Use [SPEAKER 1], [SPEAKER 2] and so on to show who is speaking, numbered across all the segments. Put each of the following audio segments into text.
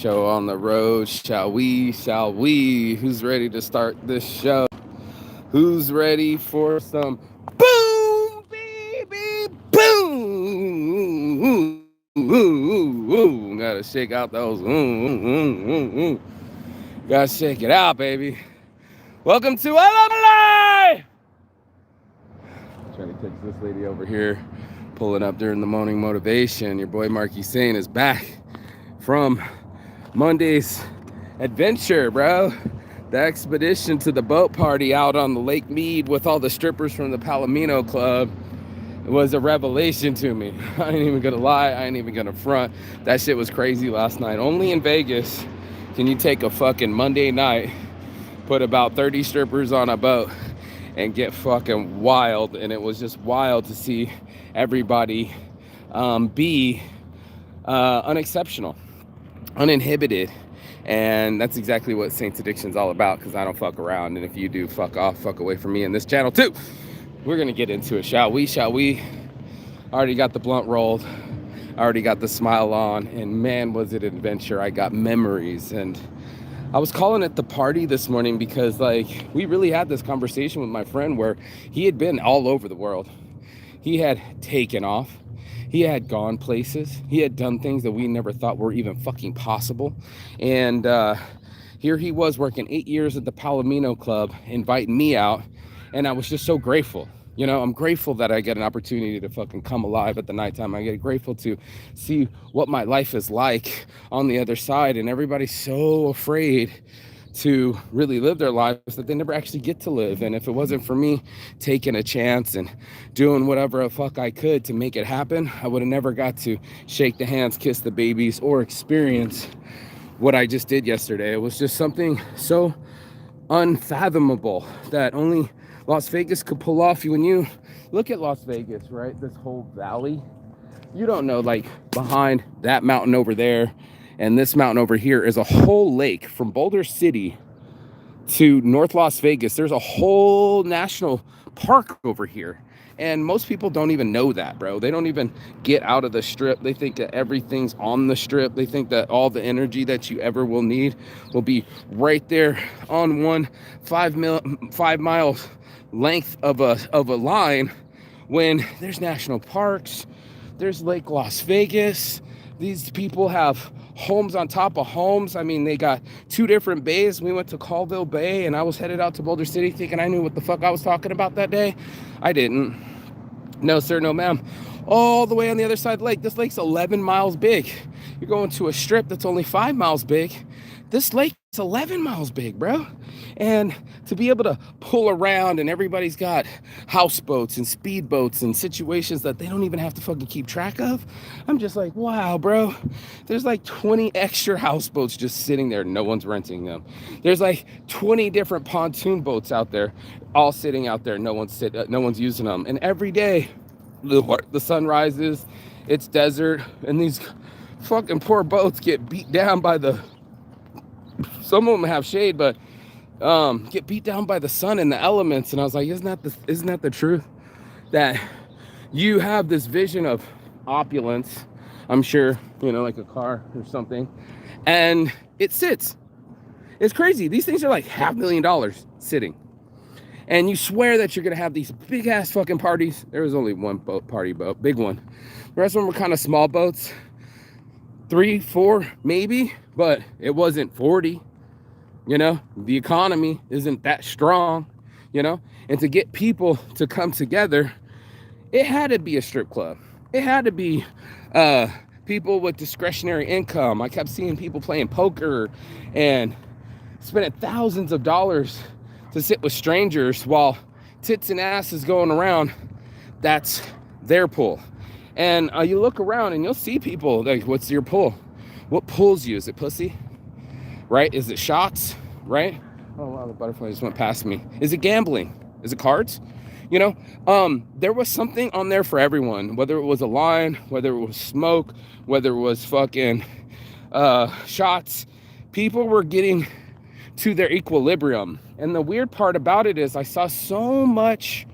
[SPEAKER 1] show on the road. Shall we? Shall we? Who's ready to start this show? Who's ready for some boom, baby, boom? Gotta shake out those. Gotta shake it out, baby. Welcome to I Love Life. Trying to catch this lady over here, pulling up during the morning motivation. Your boy Marky Sane is back from Monday's adventure, bro. The expedition to the boat party out on the Lake Mead with all the strippers from the Palomino Club was a revelation to me. I ain't even gonna lie, I ain't even gonna front. That shit was crazy last night. Only in Vegas can you take a fucking Monday night, put about 30 strippers on a boat, and get fucking wild. And it was just wild to see everybody be unexceptional, uninhibited. And that's exactly what Saints Addiction's all about, because I don't fuck around. And if you do, fuck off, fuck away from me in this channel too. We're gonna get into it, shall we? Shall we? I already got the blunt rolled. I already got the smile on. And man, was it an adventure. I got memories. And I was calling it the party this morning because, like, we really had this conversation with my friend where he had been all over the world. He had taken off. He had gone places. He had done things that we never thought were even fucking possible. And here he was working 8 years at the Palomino Club, inviting me out. And I was just so grateful. You know, I'm grateful that I get an opportunity to fucking come alive at the nighttime. I get grateful to see what my life is like on the other side. And everybody's so afraid to really live their lives that they never actually get to live. And if it wasn't for me taking a chance and doing whatever the fuck I could to make it happen, I would have never got to shake the hands, kiss the babies, or experience what I just did yesterday. It was just something so unfathomable that only Las Vegas could pull off. When you look at Las Vegas, right, this whole valley, you don't know, like, behind that mountain over there and this mountain over here is a whole lake. From Boulder City to North Las Vegas, there's a whole national park over here. And most people don't even know that, bro. They don't even get out of the strip. They think that everything's on the strip. They think that all the energy that you ever will need will be right there on one 5 mile length of a line, when there's national parks, there's Lake Las Vegas. These people have homes on top of homes. I mean, they got 2 different bays. We went to Colville Bay, and I was headed out to Boulder City thinking I knew what the fuck I was talking about that day. I didn't. No, sir, no, ma'am. All the way on the other side of the lake. This lake's 11 miles big. You're going to a strip that's only 5 miles big. This lake is 11 miles big, bro. And to be able to pull around, and everybody's got houseboats and speedboats and situations that they don't even have to fucking keep track of. I'm just like, wow, bro. There's like 20 extra houseboats just sitting there. No one's renting them. There's like 20 different pontoon boats out there, all sitting out there. No one's using them. And every day, the sun rises, it's desert, and these fucking poor boats get beat down by some of them have shade, but get beat down by the sun and the elements. And I was like, isn't that the truth? That you have this vision of opulence, I'm sure, you know, like a car or something, and it sits. It's crazy. These things are like $500,000 sitting. And you swear that you're gonna have these big ass fucking parties. There was only one party boat, big one. The rest of them were kind of small boats, 3, 4 maybe, but it wasn't 40. You know, the economy isn't that strong, you know, and to get people to come together, it had to be a strip club. It had to be people with discretionary income. I kept seeing people playing poker and spending thousands of dollars to sit with strangers while tits and ass is going around. That's their pull. And you look around and you'll see people like, what's your pull? What pulls you? Is it pussy? Right? Is it shots? Right? Oh, wow, the butterfly just went past me. Is it gambling? Is it cards? You know, there was something on there for everyone, whether it was a line, whether it was smoke, whether it was fucking shots. People were getting to their equilibrium. And the weird part about it is I saw so much,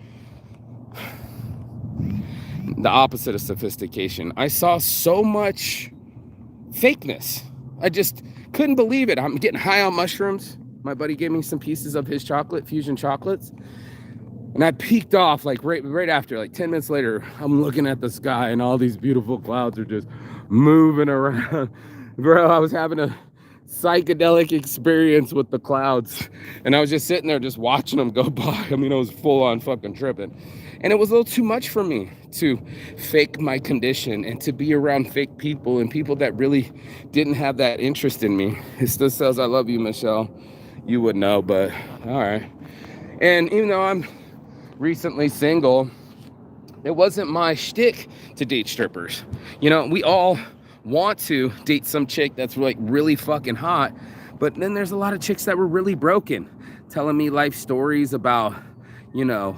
[SPEAKER 1] the opposite of sophistication. I saw so much fakeness. I just couldn't believe it. I'm getting high on mushrooms. My buddy gave me some pieces of his chocolate, fusion chocolates. And I peeked off like right after, like 10 minutes later, I'm looking at the sky and all these beautiful clouds are just moving around. Bro, I was having a psychedelic experience with the clouds. And I was just sitting there just watching them go by. I mean, I was full on fucking tripping. And it was a little too much for me to fake my condition and to be around fake people and people that really didn't have that interest in me. It still says, I love you, Michelle. You would know, but all right. And even though I'm recently single, it wasn't my shtick to date strippers. You know, we all want to date some chick that's like really fucking hot, but then there's a lot of chicks that were really broken, telling me life stories about, you know,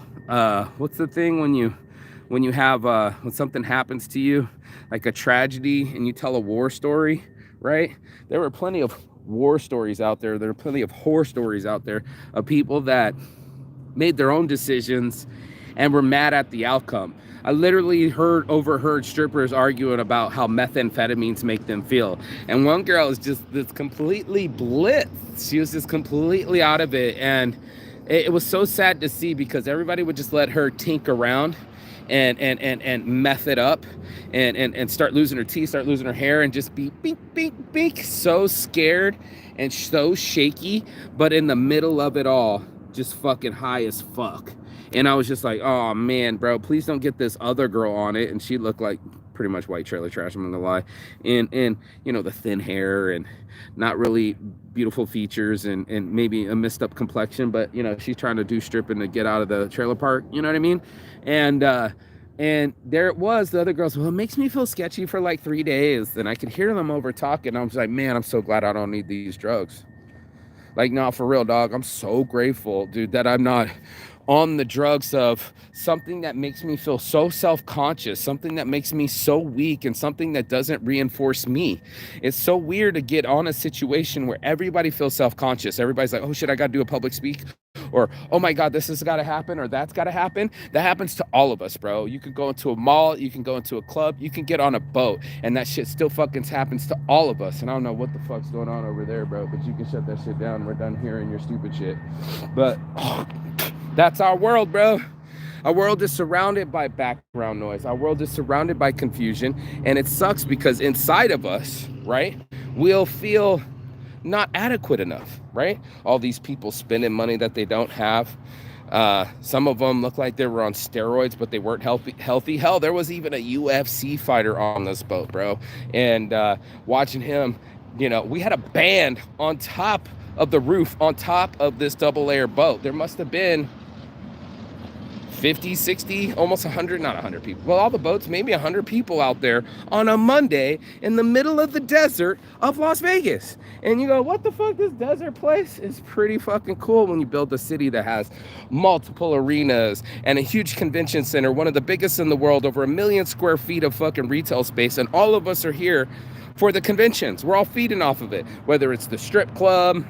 [SPEAKER 1] what's the thing when you have when something happens to you, like a tragedy, and you tell a war story, right? There were plenty of war stories out there. There are plenty of horror stories out there of people that made their own decisions and were mad at the outcome. I literally overheard strippers arguing about how methamphetamines make them feel. And one girl is just this completely blitzed. She was just completely out of it. And it was so sad to see because everybody would just let her tink around and meth it up and start losing her teeth, start losing her hair, and just be beep, so scared and so shaky, but in the middle of it all, just fucking high as fuck. And I was just like, oh man, bro, please don't get this other girl on it. And she looked like pretty much white trailer trash, I'm gonna lie. And you know, the thin hair and not really beautiful features and maybe a messed up complexion, but you know, she's trying to do stripping to get out of the trailer park, you know what I mean? And there it was, the other girls, well, it makes me feel sketchy for like 3 days. And I could hear them over talking. I was like, man, I'm so glad I don't need these drugs. Like, no, for real, dog. I'm so grateful, dude, that I'm not on the drugs of something that makes me feel so self-conscious, something that makes me so weak, and something that doesn't reinforce me. It's so weird to get on a situation where everybody feels self-conscious. Everybody's like, oh shit, I gotta do a public speak, or oh my god, this has got to happen, or that's got to happen. That happens to all of us, bro. You could go into a mall, you can go into a club, you can get on a boat, and that shit still fucking happens to all of us. And I don't know what the fuck's going on over there, bro, but you can shut that shit down. We're done hearing your stupid shit. But that's our world, bro. Our world is surrounded by background noise. Our world is surrounded by confusion. And it sucks because inside of us, right, we'll feel not adequate enough, right? All these people spending money that they don't have. Some of them look like they were on steroids, but they weren't healthy. Hell, there was even a UFC fighter on this boat, bro. And watching him, you know, we had a band on top of the roof, on top of this double layer boat. There must have been 50, 60, almost 100, not 100 people. Well, all the boats, maybe 100 people out there on a Monday in the middle of the desert of Las Vegas. And you go, what the fuck, this desert place is pretty fucking cool when you build a city that has multiple arenas and a huge convention center, one of the biggest in the world, over 1 million square feet of fucking retail space. And all of us are here for the conventions. We're all feeding off of it, whether it's the strip club,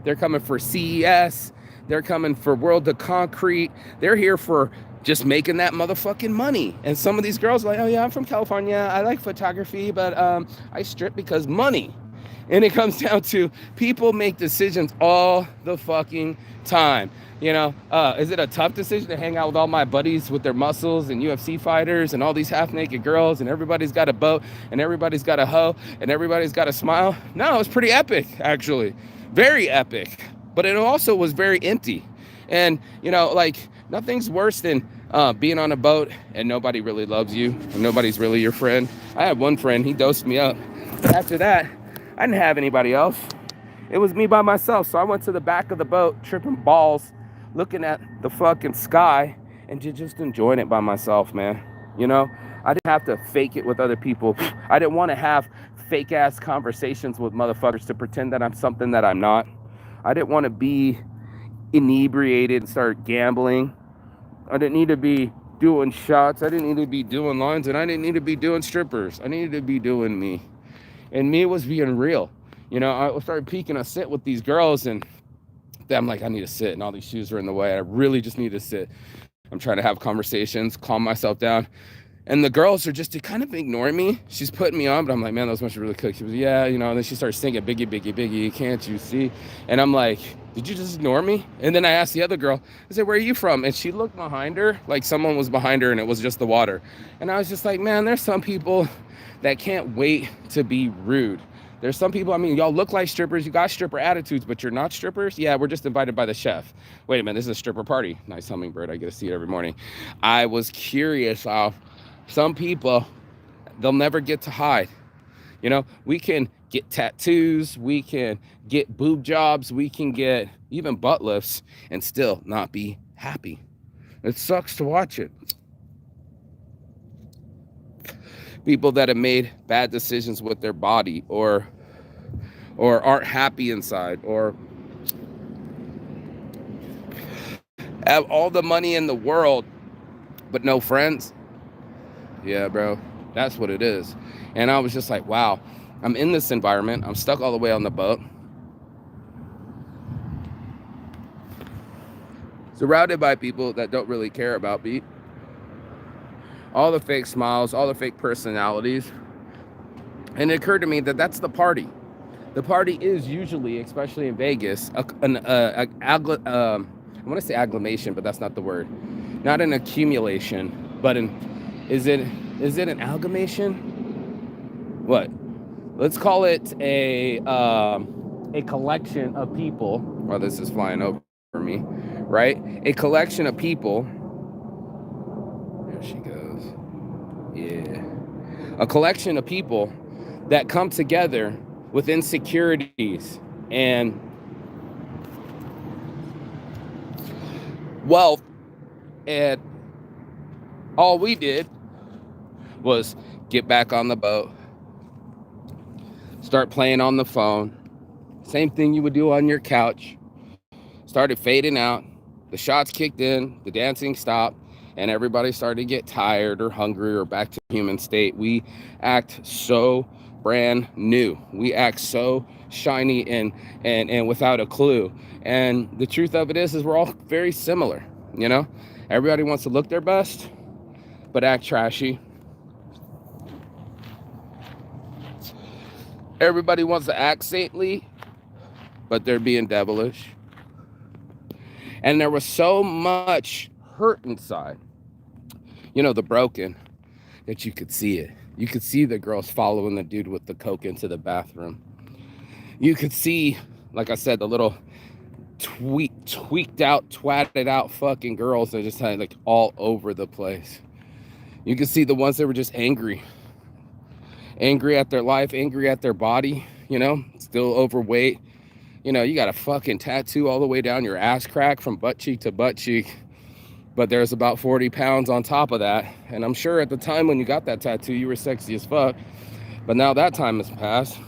[SPEAKER 1] they're coming for CES, they're coming for World of Concrete. They're here for just making that motherfucking money. And some of these girls are like, oh yeah, I'm from California. I like photography, but I strip because money. And it comes down to people make decisions all the fucking time. You know, is it a tough decision to hang out with all my buddies with their muscles and UFC fighters and all these half-naked girls and everybody's got a boat and everybody's got a hoe and everybody's got a smile? No, it's pretty epic, actually. Very epic. But it also was very empty. And, you know, like, nothing's worse than being on a boat and nobody really loves you and nobody's really your friend. I had one friend, he dosed me up. But after that, I didn't have anybody else. It was me by myself. So I went to the back of the boat, tripping balls, looking at the fucking sky and just enjoying it by myself, man. You know, I didn't have to fake it with other people. I didn't want to have fake ass conversations with motherfuckers to pretend that I'm something that I'm not. I didn't want to be inebriated and start gambling. I didn't need to be doing shots. I didn't need to be doing lines, and I didn't need to be doing strippers. I needed to be doing me. And me was being real. You know, I started peeking a sit with these girls, and I'm like, I need to sit, and all these shoes are in the way. I really just need to sit. I'm trying to have conversations, calm myself down. And the girls are just kind of ignoring me. She's putting me on, but I'm like, man, those must be really cooked. She was, yeah, you know, and then she starts singing Biggie, Biggie, Biggie, can't you see? And I'm like, did you just ignore me? And then I asked the other girl, I said, where are you from? And she looked behind her, like someone was behind her and it was just the water. And I was just like, man, there's some people that can't wait to be rude. There's some people, I mean, y'all look like strippers. You got stripper attitudes, but you're not strippers. Yeah, we're just invited by the chef. Wait a minute, this is a stripper party. Nice hummingbird. I get to see it every morning. I was curious how some people, they'll never get to hide. You know, we can get tattoos, we can get boob jobs, we can get even butt lifts and still not be happy. It sucks to watch it. People that have made bad decisions with their body or aren't happy inside or have all the money in the world but no friends. Yeah, bro, that's what it is. And I was just like, wow, I'm in this environment. I'm stuck all the way on the boat, surrounded by people that don't really care about me. All the fake smiles, all the fake personalities. And it occurred to me that that's the party. The party is usually, especially in Vegas, I want to say agglomeration, but that's not the word. Not an accumulation, but is it an amalgamation? What? Let's call it a collection of people. Well, this is flying over me, right? A collection of people. There she goes. Yeah. A collection of people that come together with insecurities and wealth, and all we did was get back on the boat, start playing on the phone, same thing you would do on your couch, started fading out, the shots kicked in, the dancing stopped, and everybody started to get tired or hungry or back to human state. We act so brand new. We act so shiny and without a clue. And the truth of it is we're all very similar, you know? Everybody wants to look their best, but act trashy. Everybody wants to act saintly, but they're being devilish. And there was so much hurt inside, you know, the broken, that you could see it. You could see the girls following the dude with the coke into the bathroom. You could see, like I said, the little tweaked out, twatted out fucking girls that just had like all over the place. You could see the ones that were just angry at their life, angry at their body, you know, still overweight. You know, you got a fucking tattoo all the way down your ass crack from butt cheek to butt cheek. But there's about 40 pounds on top of that. And I'm sure at the time when you got that tattoo, you were sexy as fuck. But now that time has passed.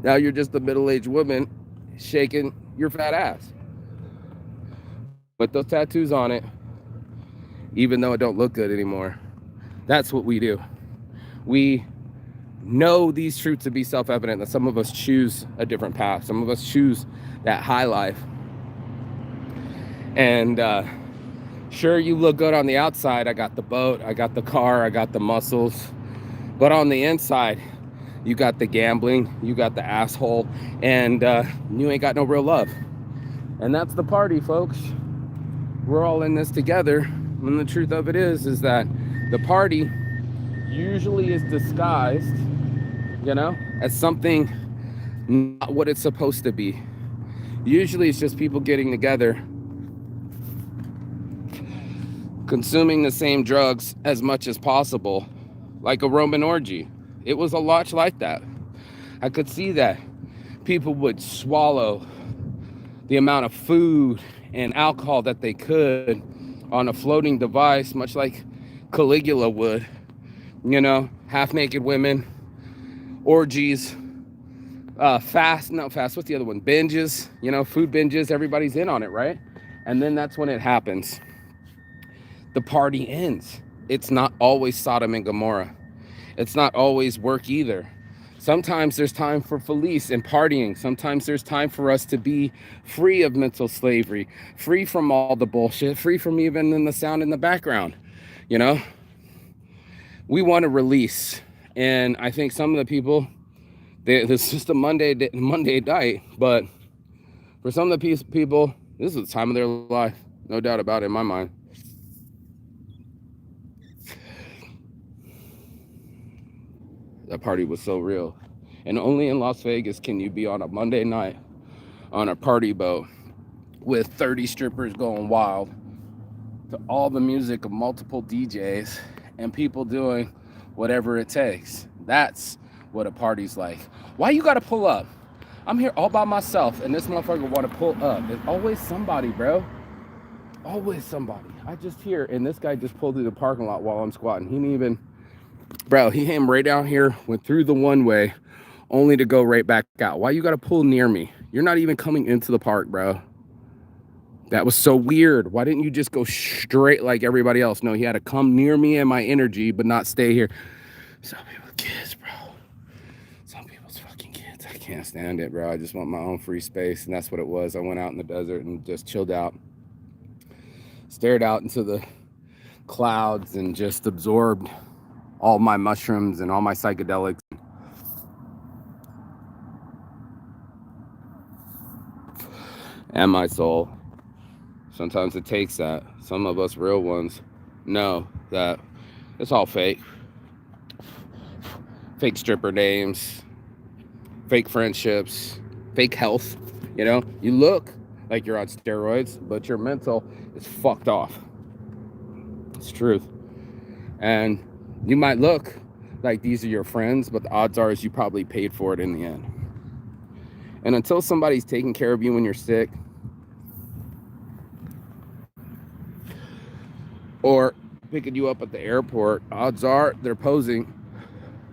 [SPEAKER 1] Now you're just a middle-aged woman shaking your fat ass with those tattoos on it, even though it don't look good anymore. That's what we do. We know these truths to be self-evident, that some of us choose a different path. Some of us choose that high life. And sure, you look good on the outside. I got the boat, I got the car, I got the muscles. But on the inside, you got the gambling, you got the asshole, and you ain't got no real love. And that's the party, folks. We're all in this together. And the truth of it is that the party usually is disguised, you know, as something not what it's supposed to be. Usually it's just people getting together, consuming the same drugs as much as possible, like a Roman orgy. It was a lot like that. I could see that people would swallow the amount of food and alcohol that they could on a floating device, much like Caligula would, you know, half-naked women, orgies, what's the other one? Binges, you know, food binges, everybody's in on it, right? And then that's when it happens. The party ends. It's not always Sodom and Gomorrah. It's not always work either. Sometimes there's time for Felice and partying. Sometimes there's time for us to be free of mental slavery, free from all the bullshit, free from even in the sound in the background. You know, we want to release. And I think some of the people, this is just a Monday night, but for some of the people, this is the time of their life. No doubt about it in my mind. That party was so real. And only in Las Vegas can you be on a Monday night on a party boat with 30 strippers going wild to all the music of multiple DJs and people doing whatever it takes. That's what a party's like. Why you gotta pull up? I'm here all by myself and this motherfucker wanna pull up. There's always somebody, bro. Always somebody. I just hear, and this guy just pulled through the parking lot while I'm squatting. He didn't even, bro, he came right down here, went through the one way, only to go right back out. Why you gotta pull near me? You're not even coming into the park, bro. That was so weird. Why didn't you just go straight like everybody else? No, he had to come near me and my energy, but not stay here. Some people kids, bro. Some people's fucking kids. I can't stand it, bro. I just want my own free space, and that's what it was. I went out in the desert and just chilled out. Stared out into the clouds and just absorbed all my mushrooms and all my psychedelics. And my soul. Sometimes it takes that. Some of us real ones know that it's all fake. Fake stripper names, fake friendships, fake health. You know, you look like you're on steroids, but your mental is fucked off. It's truth. And you might look like these are your friends, but the odds are is you probably paid for it in the end. And until somebody's taking care of you when you're sick, or picking you up at the airport, odds are they're posing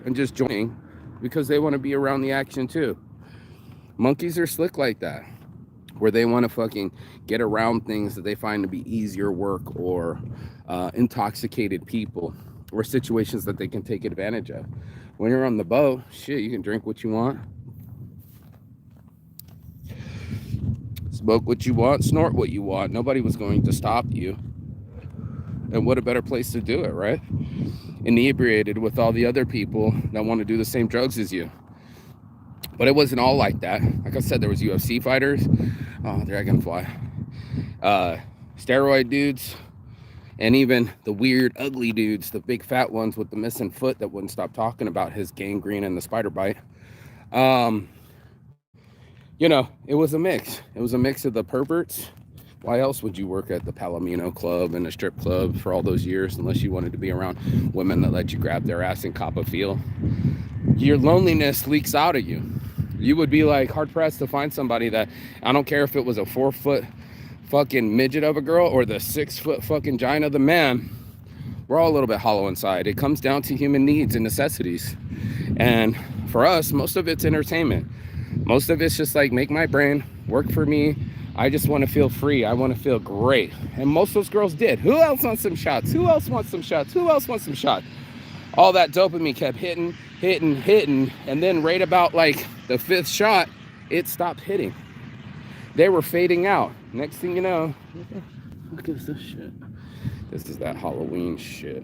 [SPEAKER 1] and just joining because they want to be around the action too. Monkeys are slick like that, where they want to fucking get around things that they find to be easier work or intoxicated people or situations that they can take advantage of. When you're on the boat, shit, you can drink what you want, smoke what you want, snort what you want. Nobody was going to stop you. And what a better place to do it, right? Inebriated with all the other people that want to do the same drugs as you. But it wasn't all like that. Like I said, there was UFC fighters. Oh, dragonfly. Steroid dudes. And even the weird, ugly dudes, the big fat ones with the missing foot that wouldn't stop talking about his gangrene and the spider bite. You know, it was a mix. It was a mix of the perverts. Why else would you work at the Palomino club and a strip club for all those years unless you wanted to be around women that let you grab their ass and cop a feel? Your loneliness leaks out at you. You would be like hard pressed to find somebody that, I don't care if it was a 4-foot fucking midget of a girl or the 6-foot fucking giant of the man. We're all a little bit hollow inside. It comes down to human needs and necessities. And for us, most of it's entertainment. Most of it's just like, make my brain work for me. I just want to feel free. I want to feel great. And most of those girls did. Who else wants some shots? Who else wants some shots? Who else wants some shots? All that dopamine kept hitting. And then right about like the 5th shot, it stopped hitting. They were fading out. Next thing you know, look at this shit. This is that Halloween shit.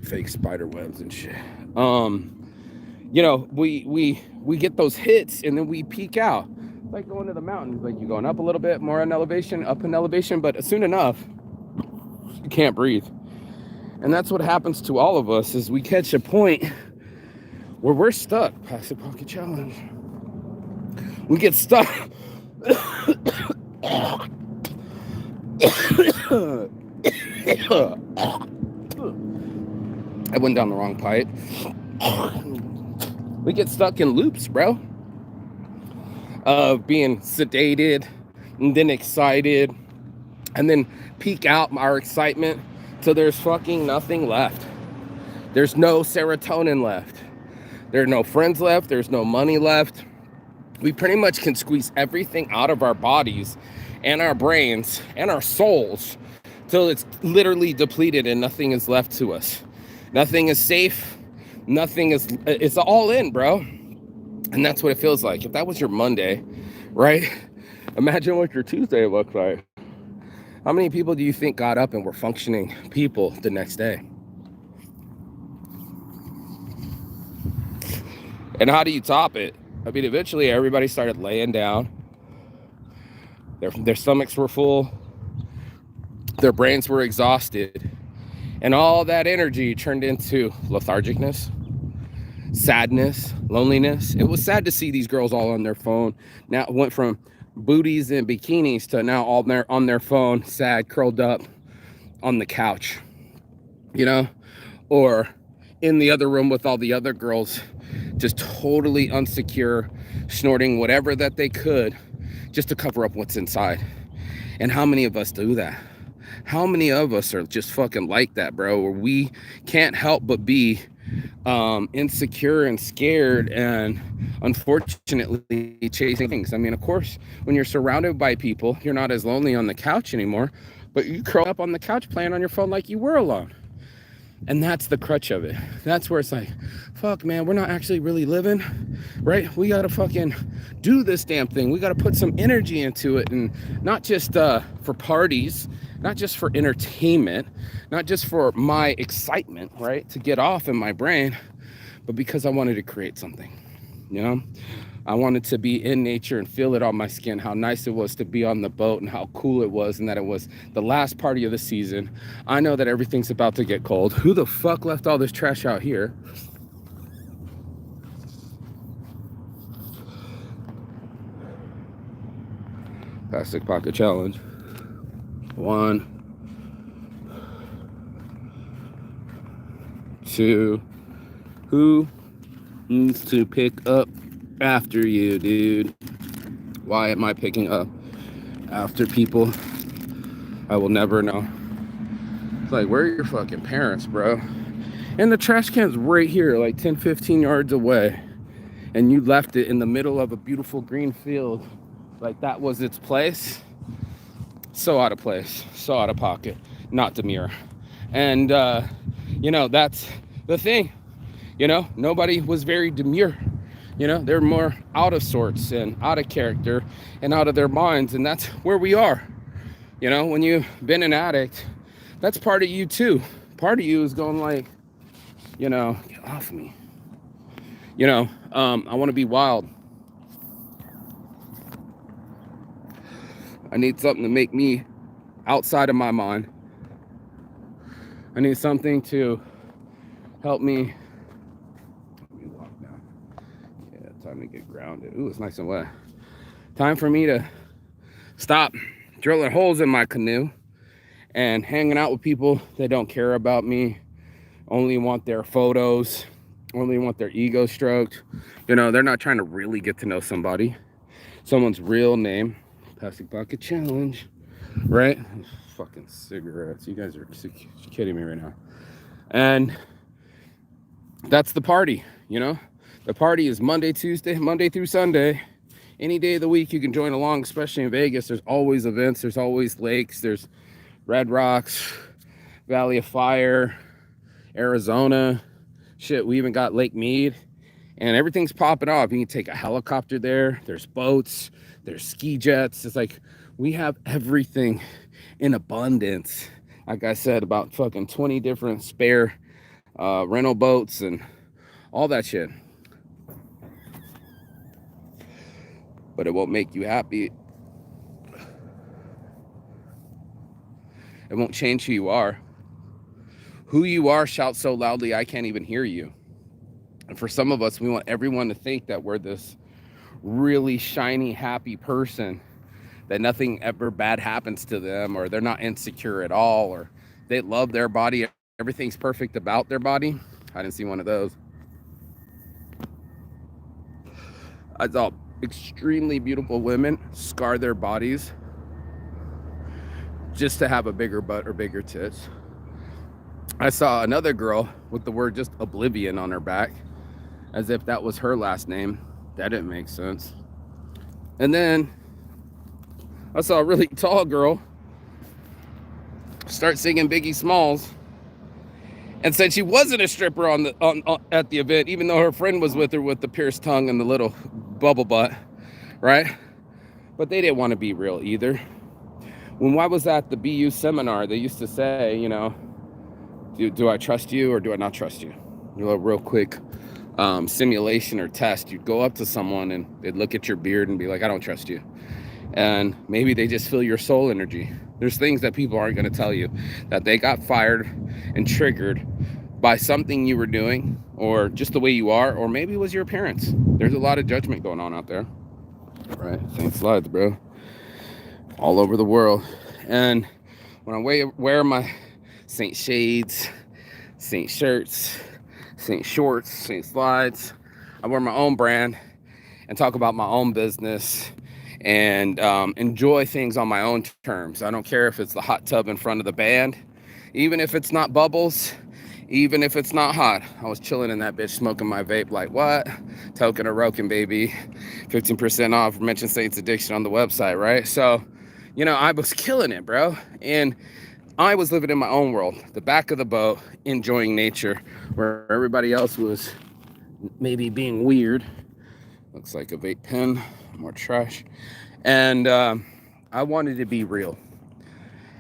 [SPEAKER 1] Fake spider webs and shit. You know, we get those hits and then we peak out. Like going to the mountains, like you're going up a little bit more in elevation, but soon enough you can't breathe. And that's what happens to all of us, is we catch a point where we're stuck. Passive pocket challenge. We get stuck. I went down the wrong pipe. We get stuck in loops, bro, of being sedated and then excited and then peak out our excitement till there's fucking nothing left. There's no serotonin left. There are no friends left. There's no money left. We pretty much can squeeze everything out of our bodies and our brains and our souls till it's literally depleted and nothing is left to us. Nothing is safe. Nothing is, it's all in, bro. And that's what it feels like. If that was your Monday, right? Imagine what your Tuesday looks like. How many people do you think got up and were functioning people the next day? And how do you top it? I mean, eventually everybody started laying down. Their stomachs were full. Their brains were exhausted. And all that energy turned into lethargicness, sadness, loneliness. It was sad to see these girls all on their phone. Now it went from booties and bikinis to now all on their phone, sad, curled up on the couch, you know, or in the other room with all the other girls, just totally unsecure, snorting whatever that they could just to cover up what's inside. And how many of us do that? How many of us are just fucking like that, bro? Where we can't help but be insecure and scared and unfortunately chasing things. I mean, of course, when you're surrounded by people, you're not as lonely on the couch anymore, but you curl up on the couch playing on your phone like you were alone. And that's the crutch of it. That's where it's like, fuck, man, we're not actually really living, right? We gotta fucking do this damn thing. We gotta put some energy into it, and not just for parties, not just for entertainment, not just for my excitement, right, to get off in my brain, but because I wanted to create something, you know? I wanted to be in nature and feel it on my skin, how nice it was to be on the boat and how cool it was, and that it was the last party of the season. I know that everything's about to get cold. Who the fuck left all this trash out here? Plastic pocket challenge. 1, 2. Who needs to pick up after you, dude? Why am I picking up after people I will never know? It's like, where are your fucking parents, bro? And the trash can's right here, like 10, 15 yards away. And you left it in the middle of a beautiful green field. Like that was its place. So out of place, so out of pocket, not demure. And, you know, that's the thing. You know, nobody was very demure. You know, they're more out of sorts and out of character and out of their minds. And that's where we are. You know, when you've been an addict, that's part of you too. Part of you is going like, you know, get off me. You know, I want to be wild. I need something to make me outside of my mind. I need something to help me. Let me walk now. Yeah, time to get grounded. Ooh, it's nice and wet. Time for me to stop drilling holes in my canoe and hanging out with people that don't care about me, only want their photos, only want their ego stroked. You know, they're not trying to really get to know someone's real name. Plastic bucket challenge, right? Fucking cigarettes. You guys are kidding me right now. And that's the party, you know? The party is Monday through Sunday. Any day of the week you can join along, especially in Vegas. There's always events. There's always lakes. There's Red Rocks, Valley of Fire, Arizona. Shit, we even got Lake Mead. And everything's popping off. You can take a helicopter there. There's boats. There's ski jets. It's like we have everything in abundance. Like I said, about fucking 20 different spare rental boats and all that shit. But it won't make you happy. It won't change who you are. Who you are shouts so loudly I can't even hear you. And for some of us, we want everyone to think that we're this really shiny, happy person, that nothing ever bad happens to them, or they're not insecure at all, or they love their body, everything's perfect about their body. I didn't see one of those. I saw extremely beautiful women scar their bodies just to have a bigger butt or bigger tits. I saw another girl with the word just oblivion on her back, as if that was her last name. That didn't make sense. And then I saw a really tall girl start singing Biggie Smalls, and said she wasn't a stripper on at the event, even though her friend was with her with the pierced tongue and the little bubble butt, right? But they didn't want to be real either. When I was at the BU seminar, they used to say, you know, do I trust you or do I not trust you? You know, a real quick simulation or test. You'd go up to someone and they'd look at your beard and be like, I don't trust you. And maybe they just feel your soul energy. There's things that people aren't going to tell you, that they got fired and triggered by something you were doing, or just the way you are, or maybe it was your appearance. There's a lot of judgment going on out there. Right? Same slides, bro. All over the world. And when I wear my Saint shades, Saint shirts, Saint shorts, Saint slides, I wear my own brand and talk about my own business and enjoy things on my own terms. I don't care if it's the hot tub in front of the band, even if it's not bubbles, even if it's not hot. I was chilling in that bitch smoking my vape like, what? Token or Roken, baby. 15% off. Mention Saints Addiction on the website, right? So, you know, I was killing it, bro. And I was living in my own world, the back of the boat, enjoying nature, where everybody else was maybe being weird. Looks like a vape pen, more trash. And I wanted to be real.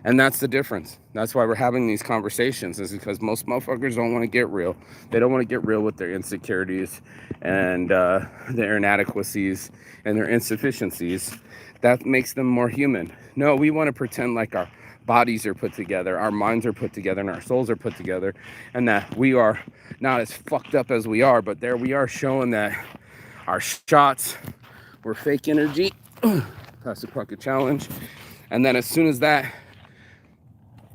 [SPEAKER 1] And that's the difference. That's why we're having these conversations, is because most motherfuckers don't want to get real. They don't want to get real with their insecurities and their inadequacies and their insufficiencies. That makes them more human. No, we want to pretend like our bodies are put together, our minds are put together, and our souls are put together, and that we are not as fucked up as we are, but there we are showing that our shots were fake energy. That's the Pucket Challenge. And then as soon as that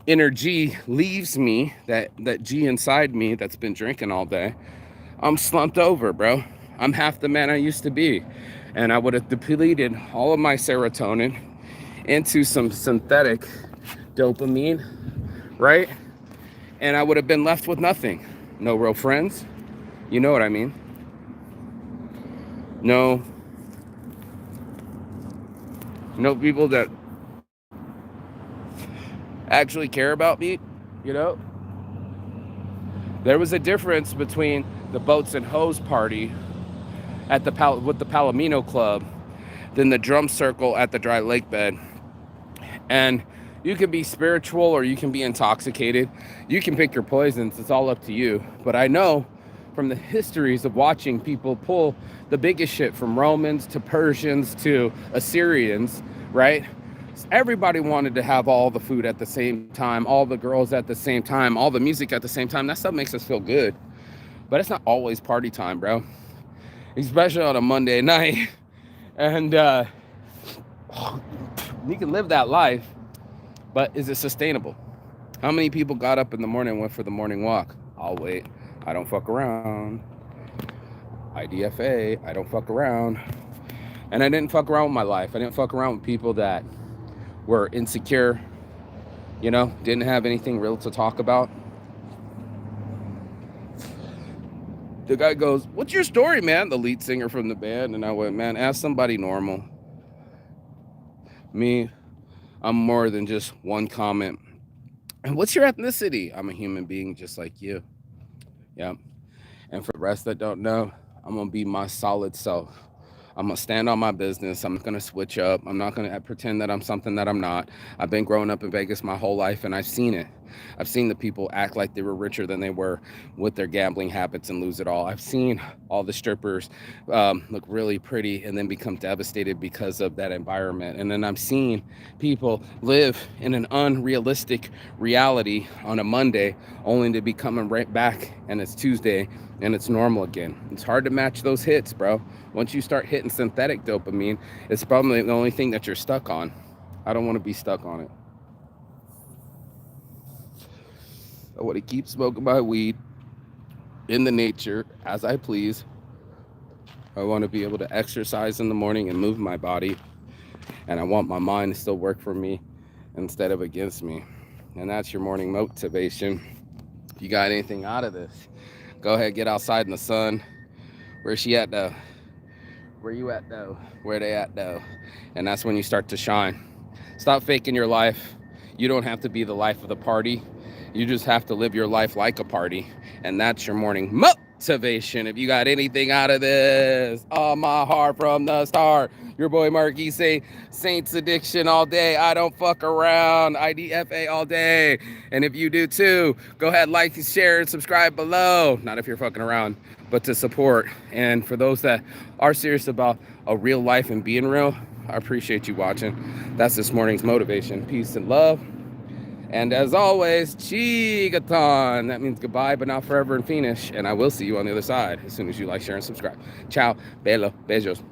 [SPEAKER 1] energy leaves me, that G inside me that's been drinking all day, I'm slumped over, bro. I'm half the man I used to be. And I would have depleted all of my serotonin into some synthetic dopamine, right? And I would have been left with nothing. No real friends. You know what I mean? No people that actually care about me, you know? There was a difference between the boats and hose party at with the Palomino club than the drum circle at the dry lake bed. And you can be spiritual or you can be intoxicated. You can pick your poisons. It's all up to you. But I know from the histories of watching people pull the biggest shit, from Romans to Persians to Assyrians, right? Everybody wanted to have all the food at the same time, all the girls at the same time, all the music at the same time. That stuff makes us feel good. But it's not always party time, bro. Especially on a Monday night. And you can live that life, but is it sustainable? How many people got up in the morning and went for the morning walk? I'll wait. I don't fuck around. IDFA, I don't fuck around. And I didn't fuck around with my life. I didn't fuck around with people that were insecure, you know, didn't have anything real to talk about. The guy goes, what's your story, man? The lead singer from the band. And I went, man, ask somebody normal. Me, I'm more than just one comment. And what's your ethnicity? I'm a human being just like you. Yeah. And for the rest that don't know, I'm going to be my solid self. I'm going to stand on my business. I'm going to switch up. I'm not going to pretend that I'm something that I'm not. I've been growing up in Vegas my whole life, and I've seen it. I've seen the people act like they were richer than they were with their gambling habits and lose it all. I've seen all the strippers look really pretty and then become devastated because of that environment. And then I'm seeing people live in an unrealistic reality on a Monday, only to be coming right back, and it's Tuesday, and it's normal again. It's hard to match those hits, bro. Once you start hitting synthetic dopamine, it's probably the only thing that you're stuck on. I don't want to be stuck on it. I want to keep smoking my weed in the nature as I please. I want to be able to exercise in the morning and move my body. And I want my mind to still work for me instead of against me. And that's your morning motivation. If you got anything out of this, go ahead, get outside in the sun. Where's she at though? Where you at though? Where they at though? And that's when you start to shine. Stop faking your life. You don't have to be the life of the party. You just have to live your life like a party. And that's your morning motivation. If you got anything out of this, on my heart from the start, your boy Marky say Saints addiction all day. I don't fuck around. IDFA all day. And if you do too, go ahead, like, share, and subscribe below. Not if you're fucking around, but to support. And for those that are serious about a real life and being real, I appreciate you watching. That's this morning's motivation. Peace and love. And as always, Chigaton. That means goodbye, but not forever in Phoenix. And I will see you on the other side as soon as you like, share, and subscribe. Ciao. Belo. Beijos.